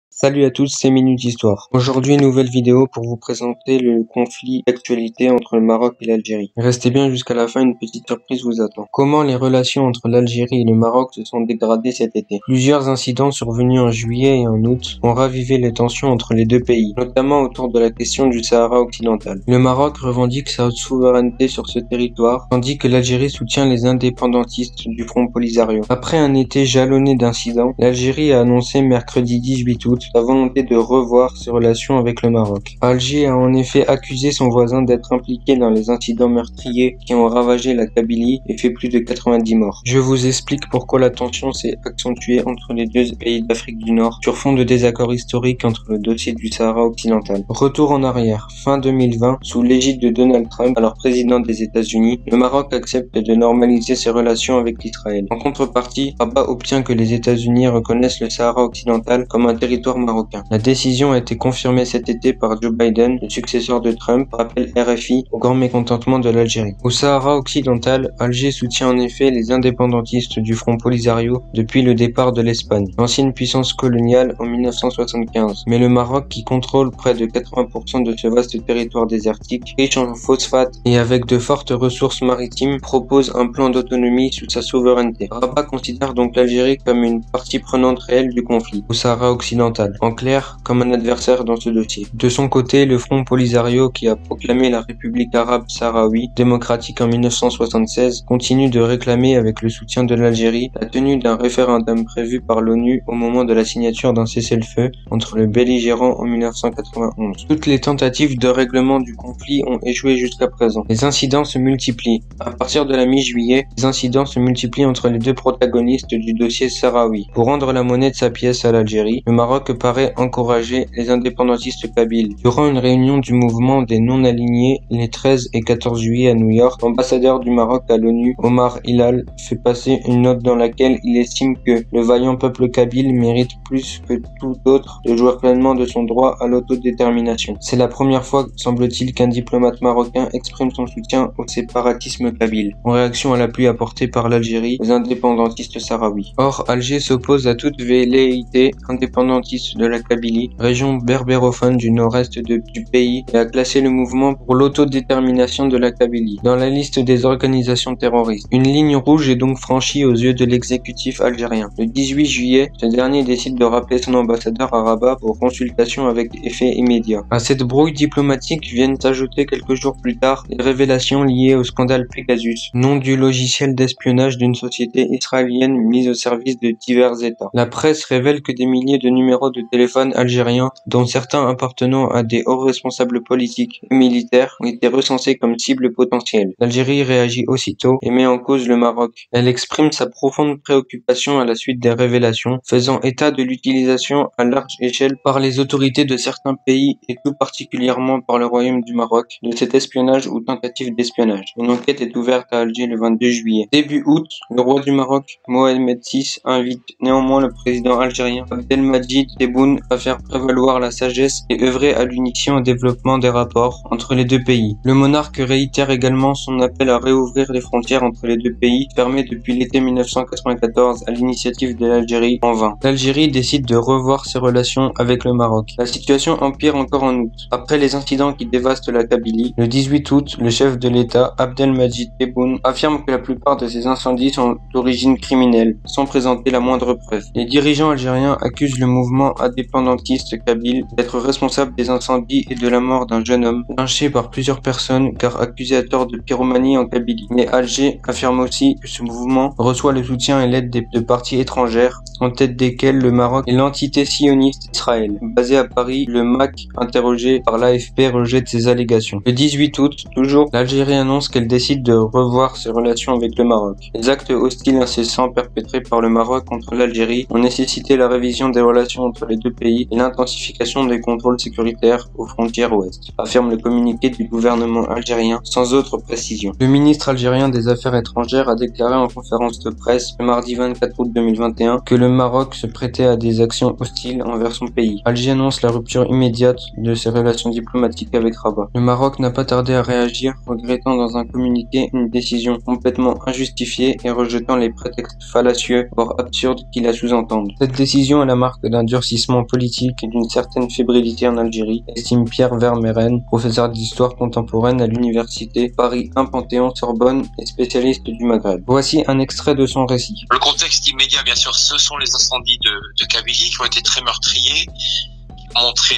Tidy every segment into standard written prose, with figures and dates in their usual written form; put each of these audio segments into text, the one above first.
Salut à tous, c'est Minute Histoire. Aujourd'hui, une nouvelle vidéo pour vous présenter le conflit d'actualité entre le Maroc et l'Algérie. Restez bien jusqu'à la fin, une petite surprise vous attend. Comment les relations entre l'Algérie et le Maroc se sont dégradées cet été? Plusieurs incidents survenus en juillet et en août ont ravivé les tensions entre les deux pays, notamment autour de la question du Sahara occidental. Le Maroc revendique sa souveraineté sur ce territoire, tandis que l'Algérie soutient les indépendantistes du Front Polisario. Après un été jalonné d'incidents, l'Algérie a annoncé mercredi 18 août sa volonté de revoir ses relations avec le Maroc. Alger a en effet accusé son voisin d'être impliqué dans les incidents meurtriers qui ont ravagé la Kabylie et fait plus de 90 morts. Je vous explique pourquoi la tension s'est accentuée entre les deux pays d'Afrique du Nord sur fond de désaccords historiques entre le dossier du Sahara occidental. Retour en arrière, fin 2020, sous l'égide de Donald Trump, alors président des États-Unis, le Maroc accepte de normaliser ses relations avec Israël. En contrepartie, Rabat obtient que les États-Unis reconnaissent le Sahara occidental comme un territoire marocain. La décision a été confirmée cet été par Joe Biden, le successeur de Trump, rappelle RFI, au grand mécontentement de l'Algérie. Au Sahara occidental, Alger soutient en effet les indépendantistes du Front Polisario depuis le départ de l'Espagne, ancienne puissance coloniale en 1975. Mais le Maroc, qui contrôle près de 80% de ce vaste territoire désertique, riche en phosphate et avec de fortes ressources maritimes, propose un plan d'autonomie sous sa souveraineté. Rabat considère donc l'Algérie comme une partie prenante réelle du conflit au Sahara occidental, en clair comme un adversaire dans ce dossier. De son côté, le Front Polisario, qui a proclamé la République arabe sahraoui démocratique en 1976, continue de réclamer avec le soutien de l'Algérie la tenue d'un référendum prévu par l'ONU au moment de la signature d'un cessez-le-feu entre le belligérant en 1991. Toutes les tentatives de règlement du conflit ont échoué jusqu'à présent. Les incidents se multiplient. À partir de la mi-juillet, les incidents se multiplient entre les deux protagonistes du dossier sahraoui. Pour rendre la monnaie de sa pièce à l'Algérie, le Maroc paraît encourager les indépendantistes kabyles. Durant une réunion du mouvement des non-alignés les 13 et 14 juillet à New York, l'ambassadeur du Maroc à l'ONU, Omar Hilal, fait passer une note dans laquelle il estime que le vaillant peuple kabyle mérite plus que tout autre de jouir pleinement de son droit à l'autodétermination. C'est la première fois, semble-t-il, qu'un diplomate marocain exprime son soutien au séparatisme kabyle, en réaction à l'appui apporté par l'Algérie aux indépendantistes sahraouis. Or, Alger s'oppose à toute velléité indépendantiste de la Kabylie, région berbérophone du nord-est du pays, et a classé le mouvement pour l'autodétermination de la Kabylie dans la liste des organisations terroristes. Une ligne rouge est donc franchie aux yeux de l'exécutif algérien. Le 18 juillet, ce dernier décide de rappeler son ambassadeur à Rabat pour consultation avec effet immédiat. À cette brouille diplomatique viennent s'ajouter quelques jours plus tard les révélations liées au scandale Pegasus, nom du logiciel d'espionnage d'une société israélienne mise au service de divers États. La presse révèle que des milliers de numéros de téléphone algériens, dont certains appartenant à des hauts responsables politiques et militaires, ont été recensés comme cibles potentielles. L'Algérie réagit aussitôt et met en cause le Maroc. Elle exprime sa profonde préoccupation à la suite des révélations, faisant état de l'utilisation à large échelle par les autorités de certains pays et tout particulièrement par le Royaume du Maroc de cet espionnage ou tentative d'espionnage. Une enquête est ouverte à Alger le 22 juillet. Début août, le roi du Maroc, Mohamed VI, invite néanmoins le président algérien Abdelmadjid Tebboune à faire prévaloir la sagesse et œuvrer à l'unition et au développement des rapports entre les deux pays. Le monarque réitère également son appel à réouvrir les frontières entre les deux pays, fermées depuis l'été 1994 à l'initiative de l'Algérie, en vain. L'Algérie décide de revoir ses relations avec le Maroc. La situation empire encore en août. Après les incidents qui dévastent la Kabylie, le 18 août, le chef de l'État, Abdelmadjid Tebboune, affirme que la plupart de ces incendies sont d'origine criminelle, sans présenter la moindre preuve. Les dirigeants algériens accusent le mouvement indépendantiste kabyle d'être responsable des incendies et de la mort d'un jeune homme, lynché par plusieurs personnes car accusé à tort de pyromanie en Kabylie. Mais Alger affirme aussi que ce mouvement reçoit le soutien et l'aide de parties étrangères, en tête desquelles le Maroc et l'entité sioniste Israël. Basé à Paris, le MAC, interrogé par l'AFP, rejette ces allégations. Le 18 août, toujours, l'Algérie annonce qu'elle décide de revoir ses relations avec le Maroc. Les actes hostiles incessants perpétrés par le Maroc contre l'Algérie ont nécessité la révision des relations entre les deux pays et l'intensification des contrôles sécuritaires aux frontières ouest, affirme le communiqué du gouvernement algérien sans autre précision. Le ministre algérien des Affaires étrangères a déclaré en conférence de presse le mardi 24 août 2021 que le Maroc se prêtait à des actions hostiles envers son pays. Alger annonce la rupture immédiate de ses relations diplomatiques avec Rabat. Le Maroc n'a pas tardé à réagir, regrettant dans un communiqué une décision complètement injustifiée et rejetant les prétextes fallacieux voire absurdes qui la sous-entendent. Cette décision est la marque d'un dur durcissement politique et d'une certaine fébrilité en Algérie, estime Pierre Vermeren, professeur d'histoire contemporaine à l'université Paris 1 Panthéon-Sorbonne et spécialiste du Maghreb. Voici un extrait de son récit. Le contexte immédiat, bien sûr, ce sont les incendies de Kabylie qui ont été très meurtriers, qui ont montré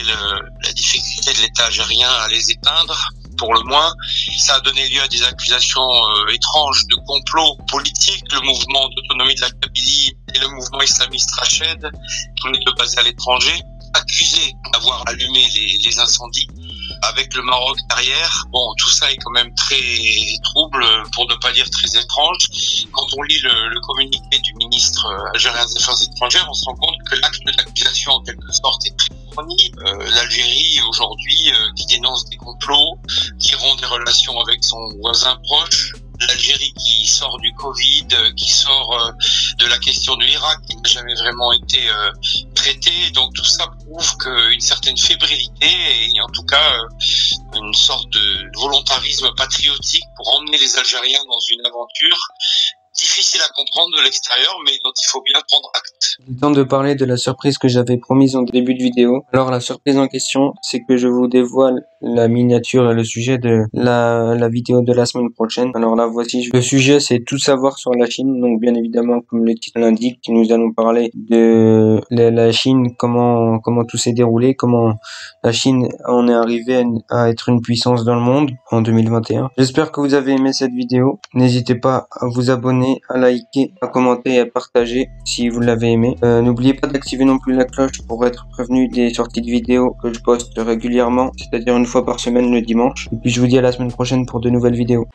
la difficulté de l'État algérien à les éteindre. Pour le moins, ça a donné lieu à des accusations étranges de complot politique. Le mouvement d'autonomie de la Kabylie et le mouvement islamiste Rached, tous les deux basés à l'étranger, accusés d'avoir allumé les incendies, avec le Maroc derrière. Bon, tout ça est quand même très trouble, pour ne pas dire très étrange. Quand on lit le communiqué du ministre algérien des Affaires étrangères, on se rend compte que l'acte d'accusation, en quelque sorte, est très fourni. L'Algérie, aujourd'hui, qui dénonce des complots, qui rompt des relations avec son voisin proche. L'Algérie qui sort du Covid, qui sort de la question de l'Irak, qui n'a jamais vraiment été traitée. Donc tout ça prouve qu'une certaine fébrilité et en tout cas une sorte de volontarisme patriotique pour emmener les Algériens dans une aventure difficile à comprendre de l'extérieur, mais dont il faut bien prendre acte. Il est temps de parler de la surprise que j'avais promise en début de vidéo. Alors la surprise en question, c'est que je vous dévoile la miniature et le sujet de la vidéo de la semaine prochaine. Alors là, voici. Le sujet, c'est tout savoir sur la Chine. Donc bien évidemment, comme le titre l'indique, nous allons parler de la Chine, comment tout s'est déroulé, comment la Chine en est arrivée à être une puissance dans le monde en 2021. J'espère que vous avez aimé cette vidéo. N'hésitez pas à vous abonner, à liker, à commenter et à partager si vous l'avez aimé. N'oubliez pas d'activer non plus la cloche pour être prévenu des sorties de vidéos que je poste régulièrement, c'est-à-dire une fois par semaine le dimanche. Et puis je vous dis à la semaine prochaine pour de nouvelles vidéos.